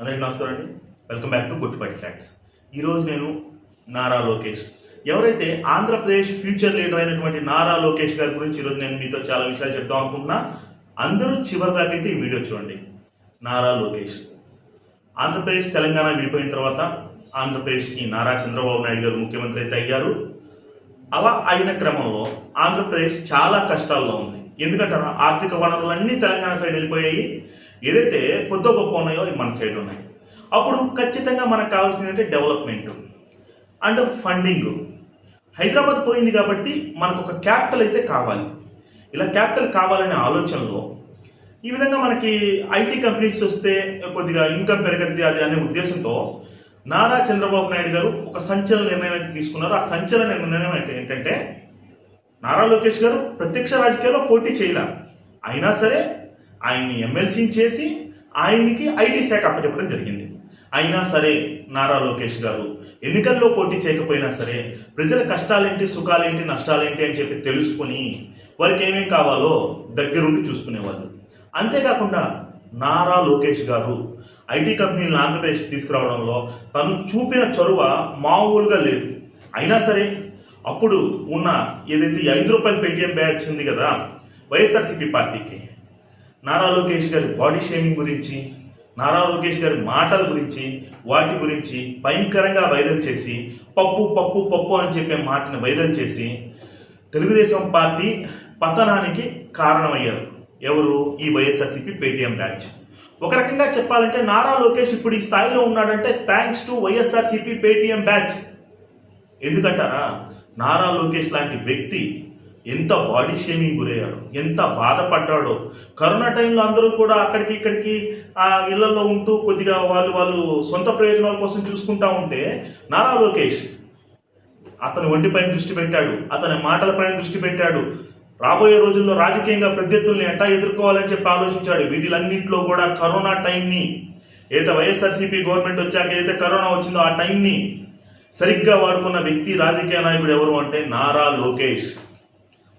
అందరికీ నమస్కారం అండి. Welcome back to Guttupati facts. ఈరోజు నేను నారా లోకేష్, ఎవరైతే ఆంధ్రప్రదేశ్ ఫ్యూచర్ లీడర్ అయినటువంటి నారా లోకేష్ గారి గురించి ఈరోజు నేను మీతో చాలా విషయాలు చెప్దాం అనుకుంటున్నా. అందరూ చివరి దాకా అయితే ఈ వీడియో చూడండి. నారా లోకేష్ ఆంధ్రప్రదేశ్ తెలంగాణ విడిపోయిన తర్వాత ఆంధ్రప్రదేశ్కి నారా చంద్రబాబు నాయుడు గారు ముఖ్యమంత్రి అయితే అయ్యారు. అలా అయిన క్రమంలో ఆంధ్రప్రదేశ్ చాలా కష్టాల్లో ఉంది. ఎందుకంటే ఆర్థిక వనరులన్నీ తెలంగాణ సైడ్ వెళ్ళిపోయాయి. ఏదైతే కొద్ది గొప్ప ఉన్నాయో మన సైడ్ ఉన్నాయి. అప్పుడు ఖచ్చితంగా మనకు కావాల్సిందంటే డెవలప్మెంట్ అండ్ ఫండింగ్. హైదరాబాద్ పోయింది కాబట్టి మనకు ఒక క్యాపిటల్ అయితే కావాలి. ఇలా క్యాపిటల్ కావాలనే ఆలోచనలో ఈ విధంగా మనకి ఐటీ కంపెనీస్ వస్తే కొద్దిగా ఇన్కమ్ పెరగద్ది అది అనే ఉద్దేశంతో నారా చంద్రబాబు నాయుడు గారు ఒక సంచలన నిర్ణయం అయితే తీసుకున్నారు. ఆ సంచలన నిర్ణయం ఏంటంటే నారా లోకేష్ గారు ప్రత్యక్ష రాజకీయాల్లో పోటీ చేయలే, అయినా సరే ఆయన్ని ఎమ్మెల్సీని చేసి ఆయనకి ఐటీ శాఖ అప్పచెప్పడం జరిగింది. అయినా సరే నారా లోకేష్ గారు ఎన్నికల్లో పోటీ చేయకపోయినా సరే ప్రజల కష్టాలేంటి, సుఖాలేంటి, నష్టాలేంటి అని చెప్పి తెలుసుకుని వారికి ఏమేం కావాలో దగ్గరుండి చూసుకునేవాళ్ళు. అంతేకాకుండా నారా లోకేష్ గారు ఐటీ కంపెనీలను ఆంధ్రప్రదేశ్కి తీసుకురావడంలో తను చూపిన చొరవ మామూలుగా లేదు. అయినా సరే అప్పుడు ఉన్న ఏదైతే ₹5 పేటీఎం బ్యాచ్ ఉంది కదా వైఎస్ఆర్సీపీ పార్టీకి, నారా లోకేష్ గారి బాడీ షేమింగ్ గురించి, నారా లోకేష్ గారి మాటల గురించి, వాటి గురించి భయంకరంగా వైరల్ చేసి పప్పు పప్పు పప్పు అని చెప్పే మాటని వైరల్ చేసి తెలుగుదేశం పార్టీ పతనానికి కారణమయ్యారు. ఎవరు? ఈ వైఎస్ఆర్సీపీ పేటీఎం బ్యాచ్. ఒక రకంగా చెప్పాలంటే నారా లోకేష్ ఇప్పుడు ఈ స్థాయిలో ఉన్నాడంటే thanks to YSRCP Paytm batch. ఎందుకంటారా, నారా లోకేష్ లాంటి వ్యక్తి ఎంత బాడీ షేమింగ్ గురయ్యాడో, ఎంత బాధపడ్డాడో. కరోనా టైంలో అందరూ కూడా అక్కడికి ఇక్కడికి ఇళ్లలో ఉంటూ కొద్దిగా వాళ్ళు సొంత ప్రయోజనాల కోసం చూసుకుంటా ఉంటే నారా లోకేష్ అతని ఒంటిపైన దృష్టి పెట్టాడు, అతని మాటలపైన దృష్టి పెట్టాడు. రాబోయే రోజుల్లో రాజకీయంగా ప్రత్యర్థుల్ని ఎట్టా ఎదుర్కోవాలని చెప్పి ఆలోచించాడు. వీటిలన్నింటిలో కూడా కరోనా టైంని, ఏదైతే వైఎస్ఆర్సీపీ గవర్నమెంట్ వచ్చాక ఏదైతే కరోనా వచ్చిందో ఆ టైంని సరిగ్గా వాడుకున్న వ్యక్తి, రాజకీయ నాయకుడు ఎవరు అంటే నారా లోకేష్.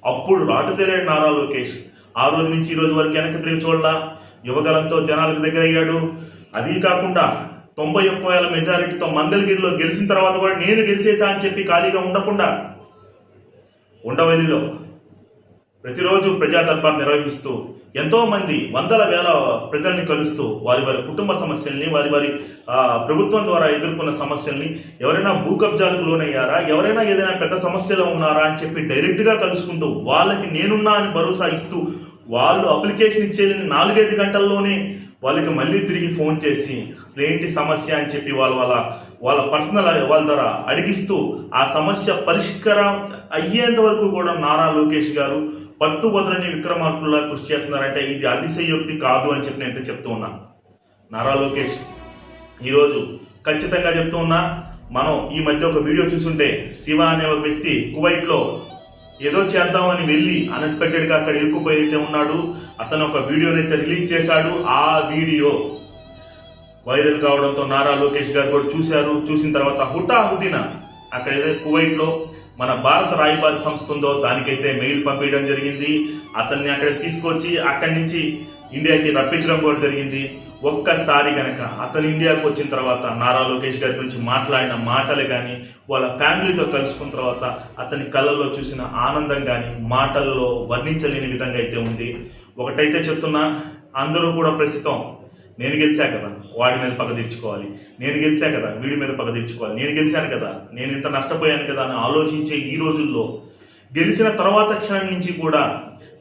అప్పుడు రాటు తెలియడు నారా లోకేష్. ఆ రోజు నుంచి ఈ రోజు వరకు వెనక్కి తిరిగి చూడలా, యువగలంతో జనాలకు దగ్గర అయ్యాడు. అదీ కాకుండా 91,000 మెజారిటీతో మంగళగిరిలో గెలిచిన తర్వాత కూడా నేను గెలిచేసా అని చెప్పి ఖాళీగా ఉండకుండా ఉండవల్లిలో ప్రతిరోజు ప్రజా దర్బార్ నిర్వహిస్తూ ఎంతో మంది వందల వేల ప్రజల్ని కలుస్తూ వారి కుటుంబ సమస్యల్ని, వారి ప్రభుత్వం ద్వారా ఎదుర్కొన్న సమస్యల్ని, ఎవరైనా భూ కబ్జాలకు లోనయ్యారా, ఎవరైనా ఏదైనా పెద్ద సమస్యలో ఉన్నారా అని చెప్పి డైరెక్ట్గా కలుసుకుంటూ వాళ్ళకి నేనున్నా అని భరోసా ఇస్తూ, వాళ్ళు అప్లికేషన్ ఇచ్చే 4-5 గంటల్లోనే వాళ్ళకి మళ్ళీ తిరిగి ఫోన్ చేసి అసలు ఏంటి సమస్య అని చెప్పి వాళ్ళ పర్సనల్ వాళ్ళ ద్వారా అడిగిస్తూ ఆ సమస్య పరిష్కారం అయ్యేంత వరకు కూడా నారా లోకేష్ గారు పట్టు వదలని విక్రమార్కుల్లా కృషి చేస్తున్నారంటే ఇది అతిశయోక్తి కాదు అని చెప్పి నేను చెప్తూ ఉన్నా. నారా లోకేష్ ఈరోజు ఖచ్చితంగా చెప్తూ ఉన్నా. మనం ఈ మధ్య ఒక వీడియో చూసుంటే, శివ అనే ఒక వ్యక్తి కువైట్లో ఏదో చేద్దామని వెళ్ళి అన్ఎక్స్పెక్టెడ్గా అక్కడ ఇరుక్కుపోయితే ఉన్నాడు. అతను ఒక వీడియోనైతే రిలీజ్ చేశాడు. ఆ వీడియో వైరల్ కావడంతో నారా లోకేష్ గారు కూడా చూశారు. చూసిన తర్వాత హుటాహుటిన అక్కడ ఏదైతే కువైట్లో మన భారత రాయబారి సంస్థ ఉందో దానికైతే మెయిల్ పంపించడం జరిగింది. అతన్ని అక్కడికి తీసుకొచ్చి అక్కడి నుంచి ఇండియాకి రప్పించడం కూడా జరిగింది. ఒక్కసారి గనక అతను ఇండియాకి వచ్చిన తర్వాత నారా లోకేష్ గారి గురించి మాట్లాడిన మాటలు కానీ, వాళ్ళ ఫ్యామిలీతో కలుసుకున్న తర్వాత అతని కళ్ళల్లో చూసిన ఆనందం కానీ మాటల్లో వర్ణించలేని విధంగా అయితే ఉంది. ఒకటైతే చెప్తున్నా, అందరూ కూడా ప్రస్తుతం నేను గెలిచా కదా వాడి మీద పగ తీర్చుకోవాలి, నేను గెలిచా కదా వీడి మీద పగ తీర్చుకోవాలి, నేను గెలిచాను కదా నేను ఇంత నష్టపోయాను కదా అని ఆలోచించే ఈ రోజుల్లో గెలిచిన తర్వాత క్షణం నుంచి కూడా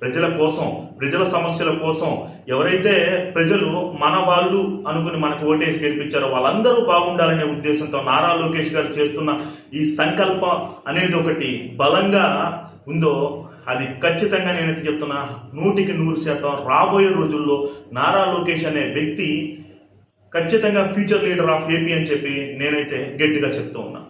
ప్రజల కోసం, ప్రజల సమస్యల కోసం ఎవరైతే ప్రజలు మన వాళ్ళు అనుకుని మనకు ఓటేసి గెలిపించారో వాళ్ళందరూ బాగుండాలనే ఉద్దేశంతో నారా లోకేష్ గారు చేస్తున్న ఈ సంకల్పం అనేది ఒకటి బలంగా ఉందో అది ఖచ్చితంగా నేనైతే చెప్తున్నా 100% రాబోయే రోజుల్లో నారా లోకేష్ అనే వ్యక్తి ఖచ్చితంగా ఫ్యూచర్ లీడర్ ఆఫ్ ఏపీ అని చెప్పి నేనైతే గట్టిగా చెప్తూ ఉన్నా.